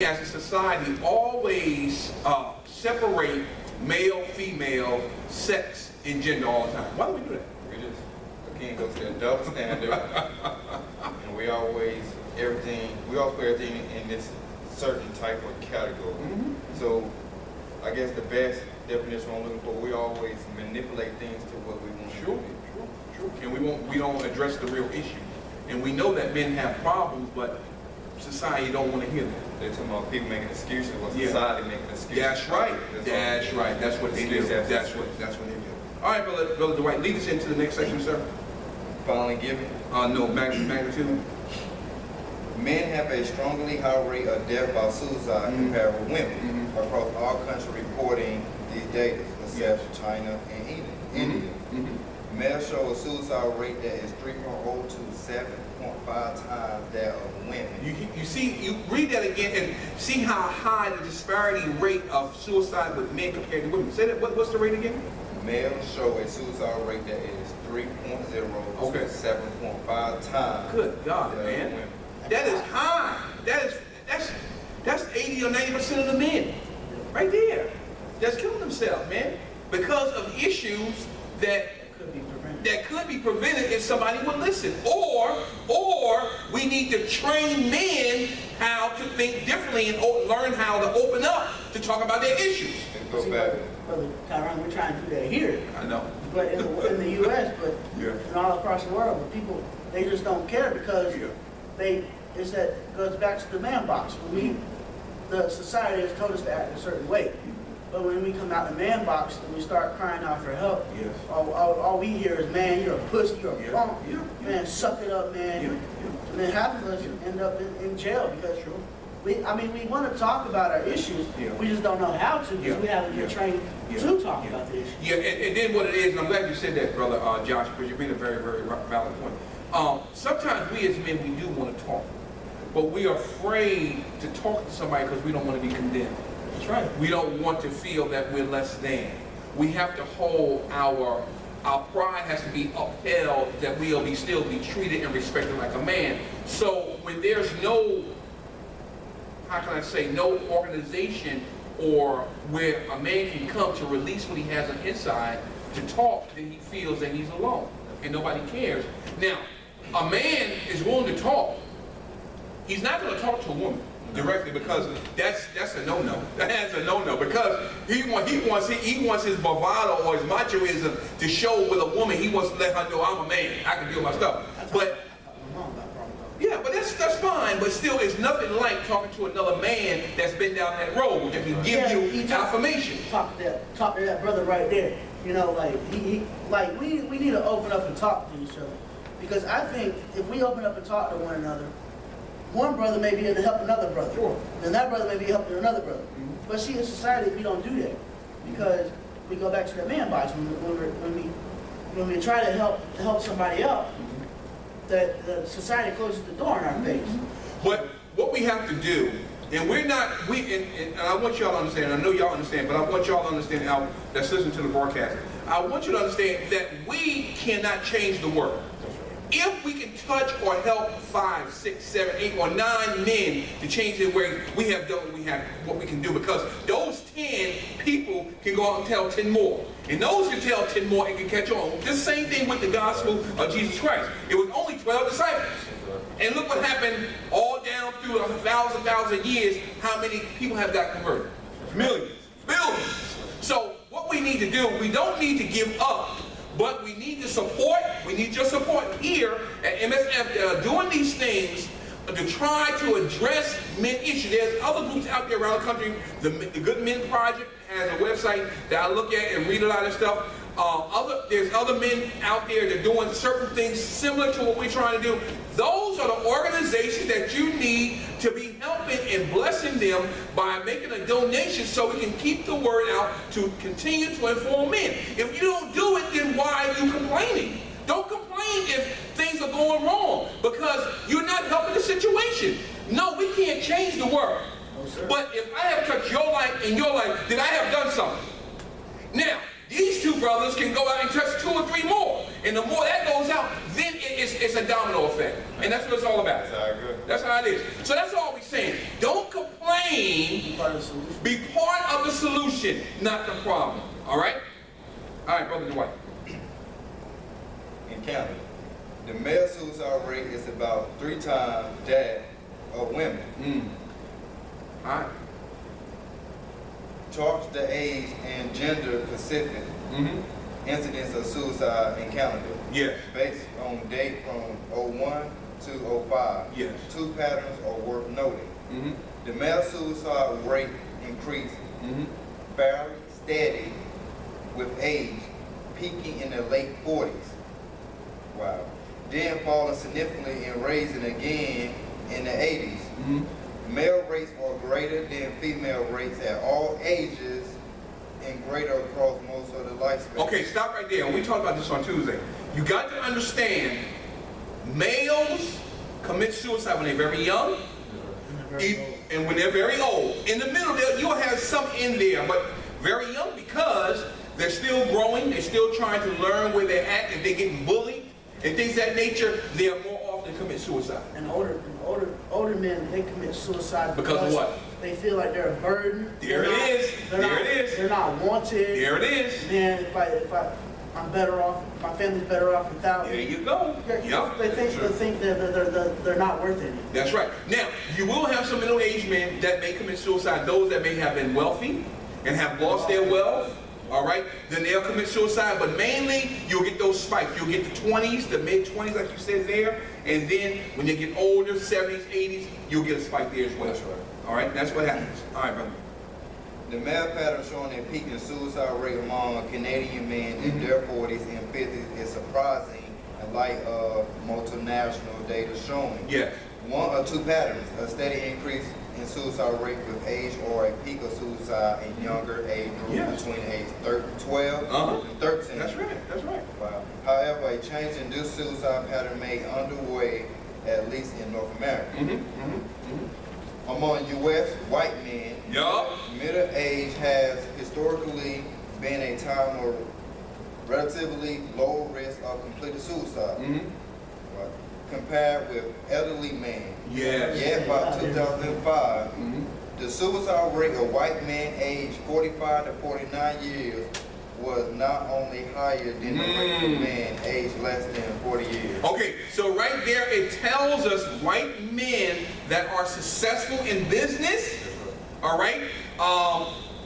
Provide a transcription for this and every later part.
as a society always separate male, female, sex, and gender all the time. Why do we do that? We just, again, go to that double standard, and we always put everything in this certain type of category. So, I guess the best definition I'm looking for, we always manipulate things to what we want to do. Sure. And we don't address the real issue. And we know that men have problems, but society don't want to hear that. They're talking about people making excuses, or society making excuses. That's right. That's right. That's what they do. That's what they do. All right, brother Dwight, lead us into the next section, sir. Finally giving. No, magnitude. Men have a strongly higher rate of death by suicide compared with women across all countries reporting these data, except China and India. Males show a suicide rate that is 3.0 to 7.5 times that of women. You see, you read that again and see how high the disparity rate of suicide with men compared to women. Say that. What's the rate again? Males show a suicide rate that is 3.0 to 7.5 times. Good God, man. Women. That is high. That's 80 or 90% of the men, right there, that's killing themselves, man, because of issues that could be prevented if somebody would listen. Or we need to train men how to think differently and learn how to open up to talk about their issues. See, Brother Tyron, we're trying to do that here. I know. But in the U.S., but and all across the world, but people, they just don't care because goes back to the man box. The society has told us to act a certain way. But when we come out the man box and we start crying out for help, all we hear is, man, you're a pussy, you're a punk, man, suck it up, man. And then half of us end up in jail because we want to talk about our issues, we just don't know how to because we haven't been trained to talk about the issues. Yeah, and then what it is, and I'm glad you said that, brother Josh, because you made a very, very valid point. Sometimes we as men, we do want to talk, but we are afraid to talk to somebody because we don't want to be condemned. That's right. We don't want to feel that we're less than. We have to hold our pride has to be upheld, that we'll still be treated and respected like a man. So when there's no, how can I say, no organization or where a man can come to release what he has on inside to talk, then he feels that he's alone and nobody cares. Now, a man is willing to talk. He's not going to talk to a woman directly because that's a no-no. That's a no-no because he wants his bravado or his machoism to show with a woman. He wants to let her know I'm a man. I can do my stuff. But that's fine. But still, it's nothing like talking to another man that's been down that road that can give you affirmation. Talk to that brother right there. You know, like we need to open up and talk to each other because I think if we open up and talk to one another, one brother may be able to help another brother. Then that brother may be helping another brother. But see, in society, we don't do that because we go back to the man box when we try to help somebody else. That the society closes the door in our face. But what we have to do, and and I want y'all to understand, I know y'all understand, but I want y'all to understand how that's listening to the broadcast. I want you to understand that we cannot change the world. If we can touch or help 5, 6, 7, 8, or 9 men to change their way, we have done what we can do because those 10 people can go out and tell 10 more. And those can tell 10 more and can catch on. The same thing with the gospel of Jesus Christ. It was only 12 disciples. And look what happened all down through 1,000 years, how many people have got converted? Millions. Billions. So what we need to do, we don't need to give up. But we need to support, we need your support here at MSF doing these things to try to address men issues. There's other groups out there around the country. The Good Men Project has a website that I look at and read a lot of stuff. There's other men out there that are doing certain things similar to what we're trying to do. Those are the organizations that you need to be helping and blessing them by making a donation so we can keep the word out to continue to inform men. If you don't do it, then why are you complaining? Don't complain if things are going wrong because you're not helping the situation. No, we can't change the world. No, but if I have touched your life and your life, then I have done something. Now, these two brothers can go out and touch 2 or 3 more. And the more that goes out, then it's a domino effect. And that's what it's all about. That's how it is. That's how it is. So that's all we're saying. Don't complain saying, Part of the solution. be part of the solution, not the problem. All right? All right, Brother Dwight. In Canada, the male suicide rate is about 3 times that of women. All right. Charts the age and gender Pacific incidence of suicide in Canada. Yes. Based on date from 01 to 05. Yes. 2 patterns are worth noting. The male suicide rate increased fairly steady with age, peaking in the late 40s. Wow. Then falling significantly and raising again in the 80s. Male rates are greater than female rates at all ages and greater across most of the lifespan. Okay, stop right there. We talked about this on Tuesday. You got to understand, males commit suicide when they're very young and when they're very old. In the middle, you'll have some in there, but very young because they're still growing, they're still trying to learn where they're at. If they're getting bullied and things of that nature, they are more often commit suicide. And older men, they commit suicide Because of what? They feel like they're a burden. There it is. There it is. They're not wanted. There it is. Man, I'm better off, my family's better off without There me. you go. Yeah, they think that they're not worth it. That's right. Now, you will have some middle-aged men that may commit suicide, those that may have been wealthy and have lost their wealth, all right? Then they'll commit suicide, but mainly you'll get those spikes. You'll get the 20s, the mid-20s, like you said there, and then when they get older, 70s, 80s, you'll get a spike there as well. That's right. All right, that's what happens. All right, brother. The male pattern showing a peak in suicide rate among Canadian men in their 40s and 50s is surprising in light of multinational data showing. Yes. 1 or 2 patterns, a steady increase in suicide rate with age or a peak of suicide in younger age group Yes. between age 12 and 13. That's right. That's right. Wow. However, a change in this suicide pattern may underway, at least in North America. Among U.S. white men, Yup. middle age has historically been a time of relatively low risk of completed suicide. Right. Compared with elderly men. Yes. Yet by 2005, the suicide rate of white men aged 45 to 49 years was not only higher than the rate of men aged less than 40 years. Okay, so right there it tells us white men that are successful in business, all right,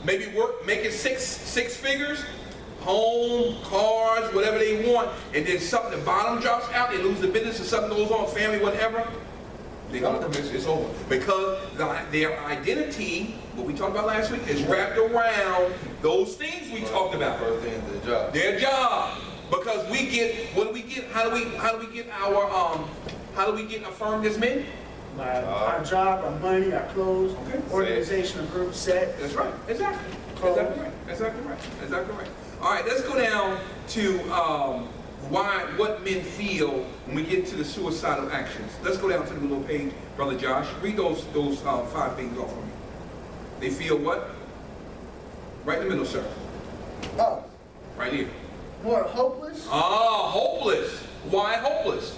maybe making six figures, home, cars, whatever they want, and then something, the bottom drops out, they lose the business or something goes on, family, whatever, they're gonna commit, it's over. Because their identity, what we talked about last week, is wrapped around those things we talked about. First thing is the job. Their job. Because we get, what do we get? How do we get affirmed as men? Our job, our money, our clothes, Okay. organization, group, set. That's right. Exactly. Exactly right. Exactly right. Exactly right. All right, let's go down to what men feel when we get to the suicidal actions. Let's go down to the little page, Brother Josh. Read those 5 things off for me. They feel what? Right in the middle, sir. Oh, Right here. more hopeless. Hopeless. Why hopeless?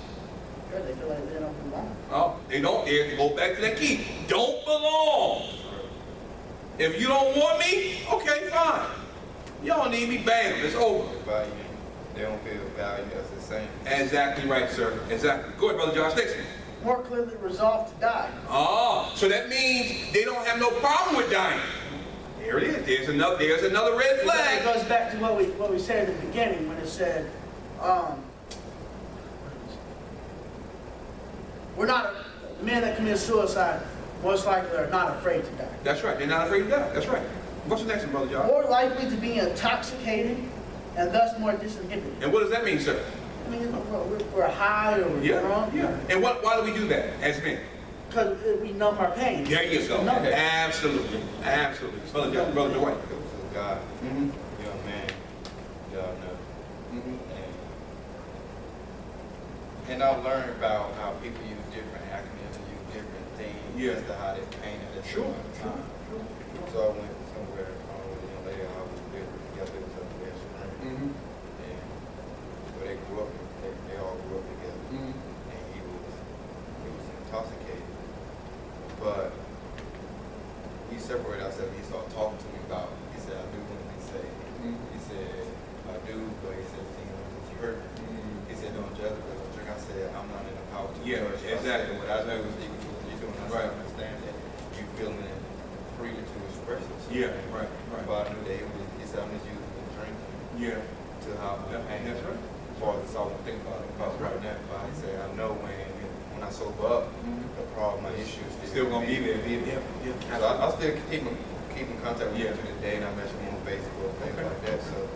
Yeah, they feel like they don't belong. Oh, they don't. They go back to that key. Don't belong. If you don't want me, okay, fine. You don't need me, bam, it's over. They don't feel valued as the same. Exactly right, sir. Exactly. Go ahead, Brother Josh. Next one. More clearly resolved to die. So that means they don't have no problem with dying. There it is. There's another red It flag. goes back to what we said at the beginning when it said, the men that commit suicide most likely are not afraid to die. That's right. They're not afraid to die. That's right. What's the next one, Brother Josh? More likely to be intoxicated and thus more disinhibited. And what does that mean, sir? I mean, we're high or we're drunk. Yeah. And why do we do that as men? Because we numb our pain. There you It's go. to numb it. Absolutely. Absolutely. Brother Josh, Brother Dwight. It was God, young man, y'all know. And I learned about how people use different acronyms and use different things as to how they paint it at Sure. the time. So I went somewhere with a young lady I was with together, it was up there, and where they grew up, they all grew up together, and he was intoxicated. But we separated ourselves. He started talking to me about. He said, "I do want to be saved." He said, "I do," but he said, "You hurt me." He said, "Don't judge because of drink." I said, "I'm not in the power to judge." Exactly. What I know is equal to what you're doing. I understand that you feeling freely to express yourself. Yeah, right. But I knew that he said, "I'm just using the drink to help my pain." That's right. As far as that's all I'm thinking about. Because right now, but he said, "I know when I sober up, the problem, my issues Still gonna be there. So I still keep in contact with you to this day, and I mention him on Facebook, things like that. So.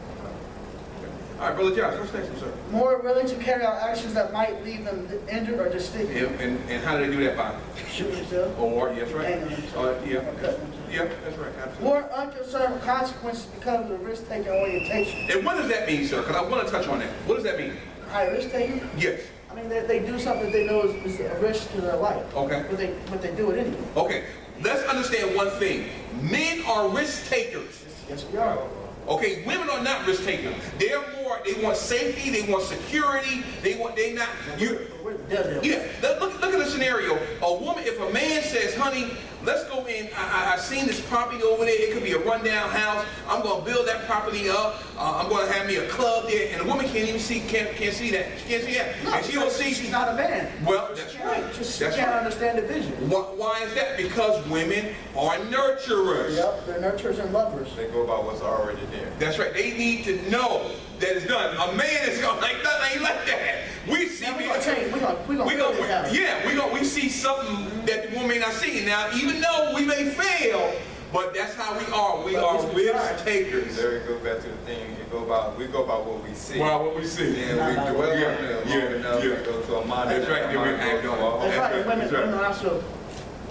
All right, Brother Josh, what's next one, sir? More willing to carry out actions that might leave them injured or disfigured. And how do they do that by? Shoot himself. Or, yes, right. Hanging himself. Yeah, or cutting himself. yeah, that's right, absolutely. More unconcerned with consequences because of the risk-taking orientation. And what does that mean, sir? Because I want to touch on that. What does that mean? High risk-taking? Yes. I mean, they do something they know is a risk to their life. Okay. But they do it anyway. Okay, let's understand one thing. Men are risk takers. Yes, we are. Okay, women are not risk takers. They want safety, they want security, they not, yeah, look at the scenario. A woman, if a man says, honey, let's go in, I've seen this property over there, it could be a rundown house, I'm going to build that property up, I'm going to have me a club there, and the woman can't even see, can't see that. She can't see that. No, and she don't see. She's not a man. Well, that's right. She can't understand the vision. Why is that? Because women are nurturers. Yep, they're nurturers and lovers. They go about what's already there. That's right. They need to know that it's done. A man is going like nothing ain't like that. We see. Now, we're gonna change. We're gonna we see something that the woman may not see. Now, even though we may fail, but that's how we are. We are risk takers. There we go back to the thing. We go by what we see. Well, what we see. And we dwell on it long enough to go to a mind. That's right. Then we act on it. That's right. Women also.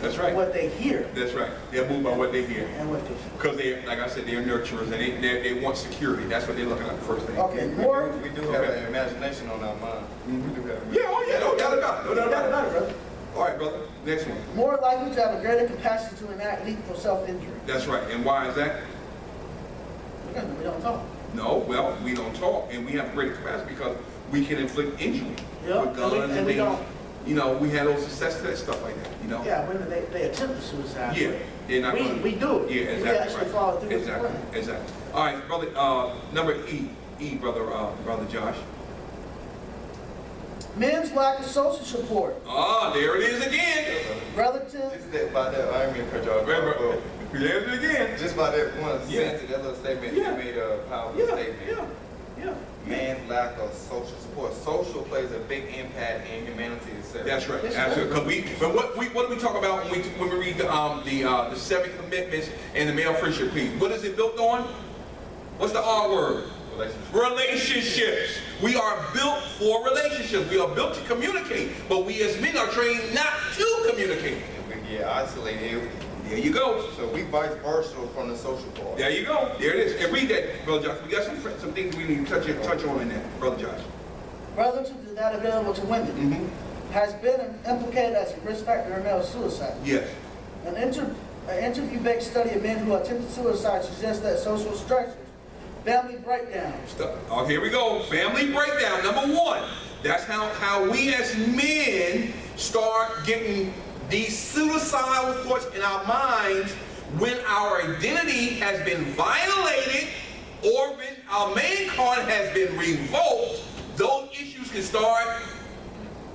That's right. What they hear. That's right. They're moved by what they hear. And what they see. Because they, like I said, they're nurturers and they want security. That's what they're looking at the first thing. Okay. We do have an imagination on our mind. We do have. Yeah. Oh yeah. No doubt about it. No doubt about it. Brother. All right, brother. Next one. More likely to have a greater capacity to enact lethal self-injury. That's right. And why is that? Again, we don't talk. No, well, we don't talk, and we have greater capacity because we can inflict injury with guns and we things. don't. You know, we had those success to that stuff like that. You know. Yeah, when they attempt the suicide. Yeah, they're not gonna, we do it. Yeah, exactly. We actually follow through with the plan. Exactly. All right, brother. Number E, brother Josh. Men's lack of social support. Ah, there it is again. Relative. Just by that, I didn't mean to cut y'all. There's it again. Just by that one sentence, that little statement, you made a powerful statement. Yeah. Man's lack of social support. Social plays a big impact in humanity itself. That's right. Absolutely. But what do we talk about when we read the 7 commitments and the male friendship creed? What is it built on? What's the R word? Relationships. We are built for relationships. We are built to communicate, but we as men are trained not to communicate. And we get isolated. There you go. So we vice versa from the social part. There you go. There it is. And read that, Brother Josh. We got some things we need to touch on in that, Brother Josh. Relative to that available to women, has been implicated as a risk factor in male suicide. Yes. An interview-based study of men who attempted suicide suggests that social stressors, family breakdown. Oh, here we go. Family breakdown. Number 1. That's how we as men start getting these suicidal thoughts in our minds when our identity has been violated or when our main card has been revoked. Those issues can start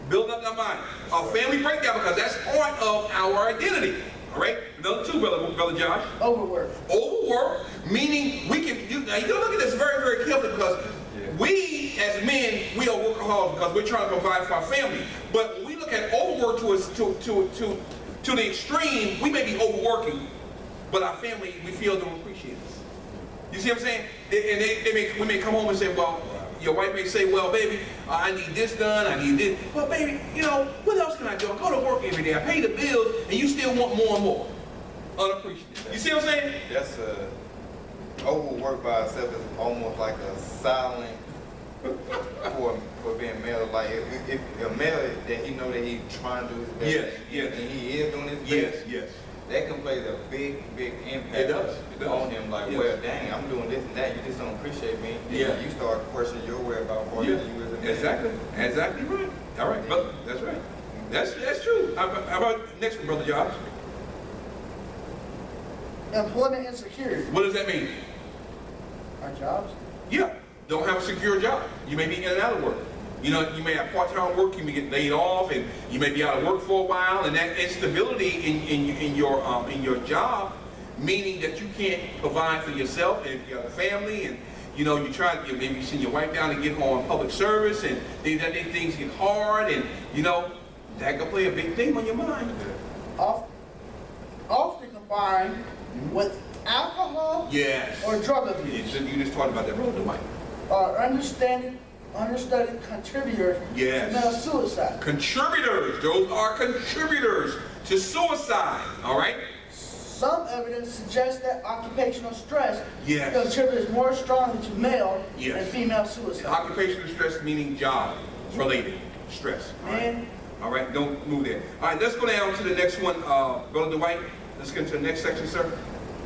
building up in our mind. A family breakdown, because that's part of our identity. All right? Number 2, brother Josh. Overwork. Overwork, meaning we can. Now you gotta look at this very, very carefully because we as men, we are workaholics because we're trying to provide for our family. But when we look at overwork to the extreme, we may be overworking, but our family, we feel don't appreciate us. You see what I'm saying? And we may come home and say, well, your wife may say, well, baby, I need this done, I need this. Well, baby, you know, what else can I do? I go to work every day, I pay the bills, and you still want more and more. Unappreciated. You see what I'm saying? That's overwork by itself is almost like a silent for being male. Like if a male that he know that he's trying to do his best, and he is doing his best, that can play a big impact on him. Like, well, dang, I'm doing this and that, you just don't appreciate me. Yeah. You start questioning your whereabouts for you as a man. Exactly right. All right, brother. That's right. That's true. How about next one, Brother Josh? Employment insecurity. What does that mean? Our jobs. Yeah, don't have a secure job. You may be in and out of work. You know, you may have part-time work, you may get laid off, and you may be out of work for a while, and that instability in your job, meaning that you can't provide for yourself, and if you have a family, and you know, maybe you send your wife down to get on public service, and things get hard, and you know, that can play a big thing on your mind. Often combined with alcohol Yes. or drug abuse. You just talked about that, brother Mike. Are understudied contributors Yes. to male suicide. Contributors, those are contributors to suicide, all right? Some evidence suggests that occupational stress Yes. contributes more strongly to male Yes. and female suicide. Occupational stress meaning job-related stress. All right? Man, All right, don't move there. All right, let's go down to the next one, Brother Dwight. Let's get to the next section, sir.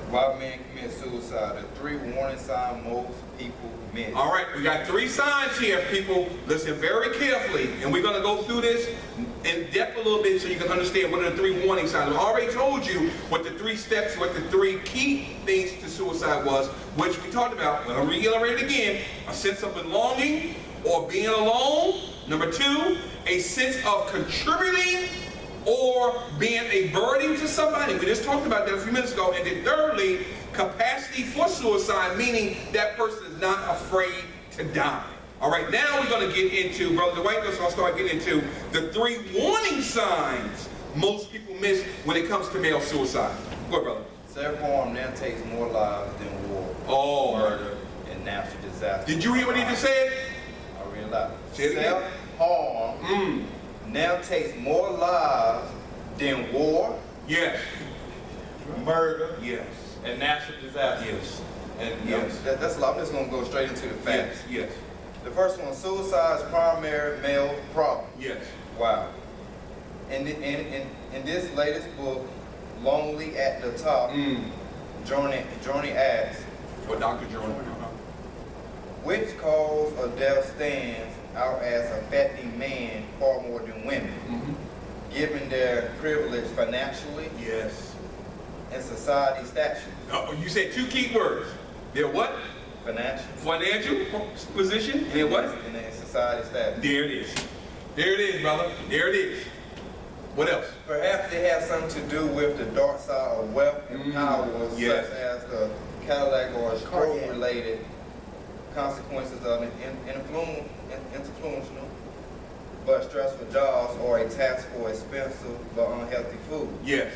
Why men commit suicide? The 3 warning signs most people miss. All right, we got 3 signs here, people. Listen very carefully, and we're going to go through this in depth a little bit so you can understand what are the 3 warning signs. I already told you what the 3 steps, what the 3 key things to suicide was, which we talked about. But I'll reiterate it again: a sense of belonging or being alone. Number 2, a sense of contributing or being a burden to somebody. We just talked about that a few minutes ago. And then thirdly, capacity for suicide, meaning that person is not afraid to die. All right, now we're going to get into, Brother Dwight, so I'll start getting into the 3 warning signs most people miss when it comes to male suicide. Go ahead, brother. Self-harm now takes more lives than war, Oh, murder, and natural disaster. did you hear what he just said? I read a lot. Say it again. Self-harm now takes more lives than war, Yes. murder, Yes. and natural disaster. Yes. And Yes. that's a lot. I'm just going to go straight into the facts. Yes. Yes. The first one, suicide is primary male problem. Yes. Wow. In this latest book, Lonely at the Top, Journey asks, For Dr. Jordan. which cause of death stands out as affecting men far more than women, given their privilege financially Yes. and society stature. Oh, you said 2 key words. They're what? Financial Financial position. And then what? and then society stature. There it is. There it is, brother. There it is. What else? Perhaps they have something to do with the dark side of wealth and power, Yes. such as the Cadillac or stroke-related consequences of an influential but stressful jobs or a tax for expensive but unhealthy food. Yes.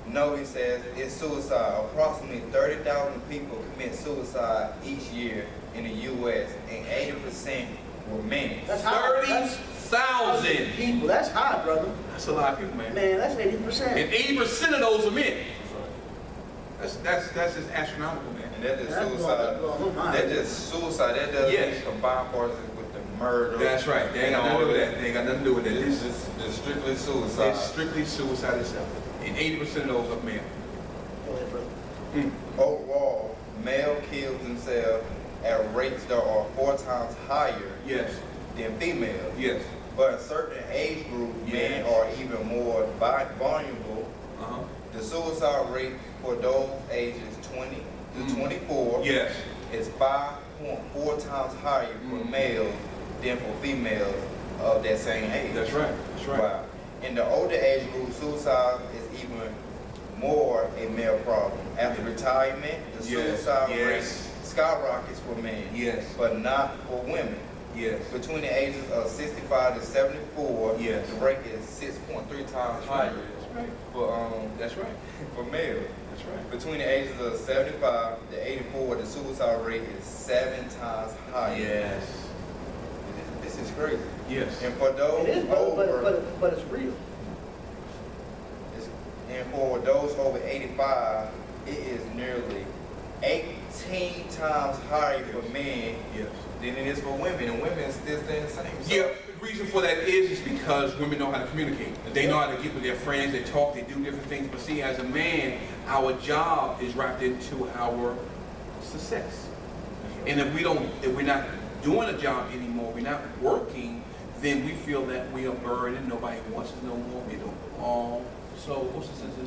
No, he says, it's suicide. Approximately 30,000 people commit suicide each year in the U.S. and 80% were men. that's high. 30,000. People, that's high, brother. That's a lot of people, man. Man, that's 80%. And 80% of those are men. That's just astronomical, man. And that's just That's suicide. blowing my mind. That's just suicide. That doesn't Yes. combine parts with the murder. That's right. They ain't got nothing to do with that. They ain't got nothing to do with that. It's just it's strictly suicide. It's strictly suicide itself. And 80% of those are men. Go ahead, brother. Overall, male kills themselves at rates that are 4 times higher Yes. than female. Yes. But in certain age groups, men Yes. are even more vulnerable. Uh-huh. The suicide rate for those ages 20 to 24 Yes. is 5.4 times higher for males than for females of that same age. That's right. That's right. Wow. In the older age group, suicide is even more a male problem. After retirement, the Yes. suicide Yes. rate skyrockets for men, Yes. but not for women. Yes. Between the ages of 65 to 74, Yes. the rate is 6.3 times That's higher right. That's right. for That's right. for males. That's right. Between the ages of 75 to 84, the suicide rate is 7 times higher. Yes. This is crazy. Yes. And for those It is, over, but it's real. and for those over 85, it is nearly 18 times higher for men Yes. than it is for women, and women still stay the same. So Yeah, the reason for that is because women know how to communicate. They know how to get with their friends, they talk, they do different things. But see, as a man, our job is wrapped into our success. And if we're not doing a job anymore, we're not working, then we feel that we are burdened, nobody wants us no more, we don't belong. So what's the sense of